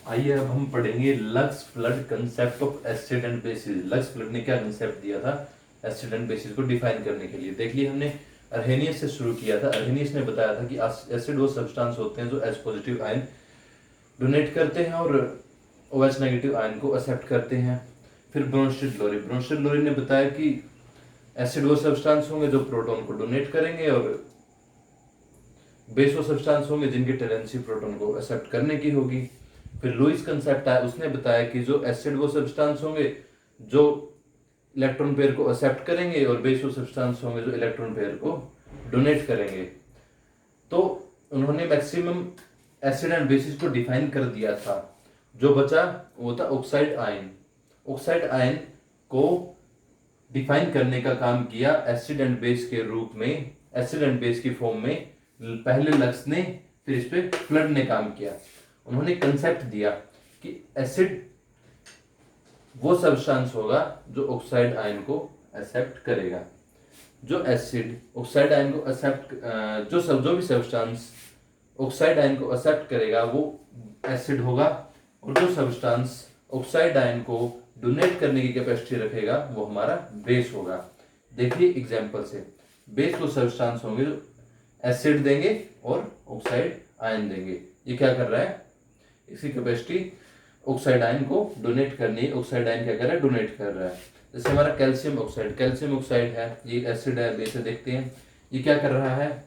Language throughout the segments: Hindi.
आइए अब हम पढ़ेंगे lux flood concept of acid and bases. Lux flood ने क्या कंसेप्ट दिया था एसिड एंड बेसिस को डिफाइन करने के लिए। देख लिए हमने अर्हेनियस से शुरू किया था। अर्हेनियस ने बताया था कि एसिड वो सब्सटेंस होते हैं जो एच पॉजिटिव आयन डोनेट करते हैं और OH नेगेटिव आयन को एक्सेप्ट करते हैं। फिर ब्रोंस्टेड लोरी ने बताया कि एसिड वो सब्सटेंस होंगे जो प्रोटॉन को डोनेट करेंगे और बेस वो सब्सटेंस होंगे जिनकी टेंडेंसी प्रोटॉन को एक्सेप्ट करने की होगी। फिर लुईस कंसेप्ट आया, उसने बताया कि जो एसिड वो सब्सटेंस होंगे जो इलेक्ट्रॉन पेयर को एक्सेप्ट करेंगे और बेस वो सब्सटेंस होंगे जो इलेक्ट्रॉन पेयर को डोनेट करेंगे। तो उन्होंने मैक्सिमम एसिड एंड बेसिस को डिफाइन कर दिया था। जो बचा वो था ऑक्साइड आयन। ऑक्साइड आयन को डिफाइन करने का काम किया एसिड एंड बेस के रूप में, एसिड एंड बेस की फॉर्म में पहले लक्स ने, फिर इस पे फ्लड ने काम किया। उन्होंने कंसेप्ट दिया कि एसिड वो सब्सटेंस होगा जो ऑक्साइड आयन को एक्सेप्ट करेगा। जो एसिड ऑक्साइड आयन को एक्सेप्ट जो भी सब्सटेंस ऑक्साइड आयन को एक्सेप्ट करेगा वो एसिड होगा, और जो सब्सटेंस ऑक्साइड आयन को डोनेट करने की कैपेसिटी रखेगा वो हमारा बेस होगा। देखिए एग्जांपल से, बेस वो सब्सटेंस होंगे जो एसिड देंगे और ऑक्साइड आयन देंगे। ये क्या कर रहा है, इसकी कैपेसिटी ऑक्साइड आयन को डोनेट करनी है। ऑक्साइड आयन क्या कर रहा है, डोनेट कर रहा है। जैसे हमारा कैल्शियम ऑक्साइड है, ये एसिड है, बेस है। देखते हैं ये क्या कर रहा है,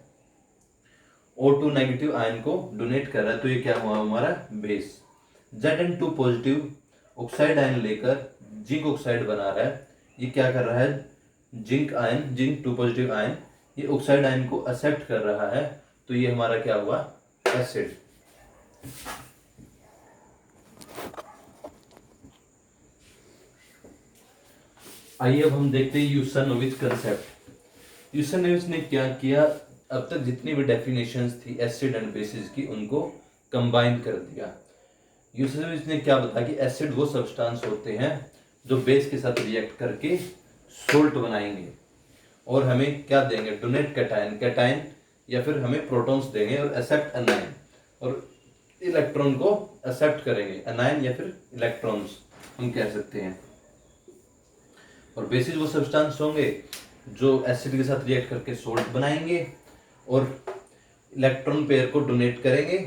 O2 नेगेटिव आयन को डोनेट कर रहा है, तो ये क्या हुआ हमारा base. Zn2 positive oxide ion लेकर जिंक ऑक्साइड बना रहा है, ये क्या कर रहा है, जिंक 2 पॉजिटिव आयन ये ऑक्साइड आयन को एक्सेप्ट कर रहा है, तो ये हमारा क्या हुआ, एसिड। आइए अब हम देखते हैं यूसनोविच कंसेप्ट। यूसनोविच ने क्या किया, अब तक जितनी भी डेफिनेशंस थी एसिड एंड बेसिस की उनको कंबाइन कर दिया। यूसनोविच ने क्या बताया कि एसिड वो सब्सटेंस होते हैं जो बेस के साथ रिएक्ट करके सोल्ट बनाएंगे और हमें क्या देंगे, डोनेट कैटायन या फिर हमें प्रोटॉन्स देंगे और एक्सेप्ट एनायन, और इलेक्ट्रॉन को एक्सेप्ट करेंगे, एनायन या फिर इलेक्ट्रॉन्स हम कह सकते हैं। और बेसिस वो सब्सटेंस होंगे जो एसिड के साथ रिएक्ट करके सोल्ट बनाएंगे और इलेक्ट्रॉन पेयर को डोनेट करेंगे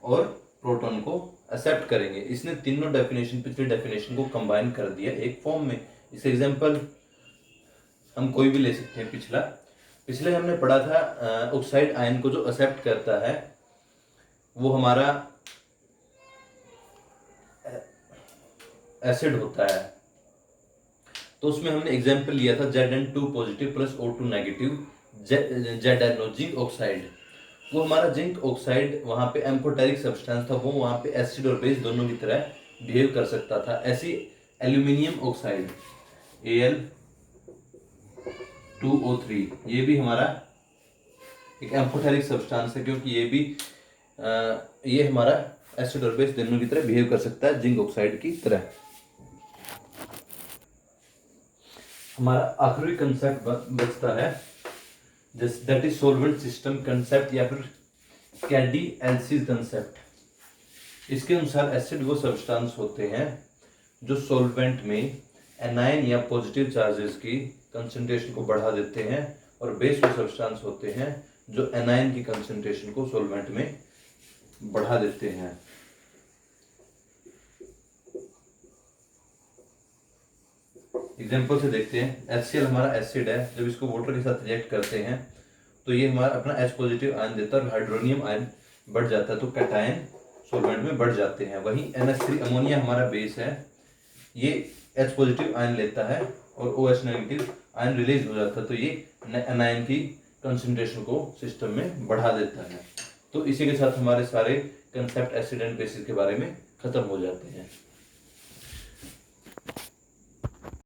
और प्रोटॉन को एक्सेप्ट करेंगे। इसने तीनों डेफिनेशन, पिछली डेफिनेशन को कंबाइन कर दिया एक फॉर्म में। इस एग्जांपल हम कोई भी ले सकते हैं। पिछले हमने पढ़ा था ऑक्साइड आयन को जो एक्सेप्ट करता है वो हमारा एसिड होता है, तो उसमें हमने एग्जांपल लिया था Zn2 positive plus O2 negative ZnO zinc oxide. वो हमारा जिंक ऑक्साइड वहां पे एम्फोटेरिक सब्सटेंस था, वो वहां पे एसिड और बेस दोनों की तरह बिहेव कर सकता था। ऐसी एल्यूमिनियम ऑक्साइड Al2O3 ये भी हमारा एक एम्फोटेरिक सब्सटेंस है, क्योंकि ये हमारा एसिड और बेस दोनों की तरह बिहेव कर सकता है जिंक ऑक्साइड की तरह। हमारा आखिरी कंसेप्ट बचता है that is solvent system concept या फिर कैडी-एल्सिस कंसेप्ट। इसके अनुसार एसिड वो सब्सटेंस होते हैं जो सॉल्वेंट में एनायन या पॉजिटिव चार्जेस की कंसंट्रेशन को बढ़ा देते हैं, और बेस वो सब्सटेंस होते हैं जो एनायन की कंसंट्रेशन को सॉल्वेंट में बढ़ा देते हैं। एग्जाम्पल से देखते हैं। HCl हमारा एसिड है, जब इसको वाटर के साथ रिएक्ट करते हैं तो ये हमारा अपना H पॉजिटिव आयन देता है और हाइड्रोनियम आयन बढ़ जाता है, तो कैटायन सॉल्वेंट में बढ़ जाते हैं। वहीं NH3 अमोनिया हमारा बेस है, ये H पॉजिटिव आयन लेता है और OH नेगेटिव आयन रिलीज हो जाता है, तो ये एनायन की कंसंट्रेशन को सिस्टम में बढ़ा देता है। तो इसी के साथ हमारे सारे कंसेप्ट एसिड एंड बेसिस के बारे में खत्म हो जाते हैं।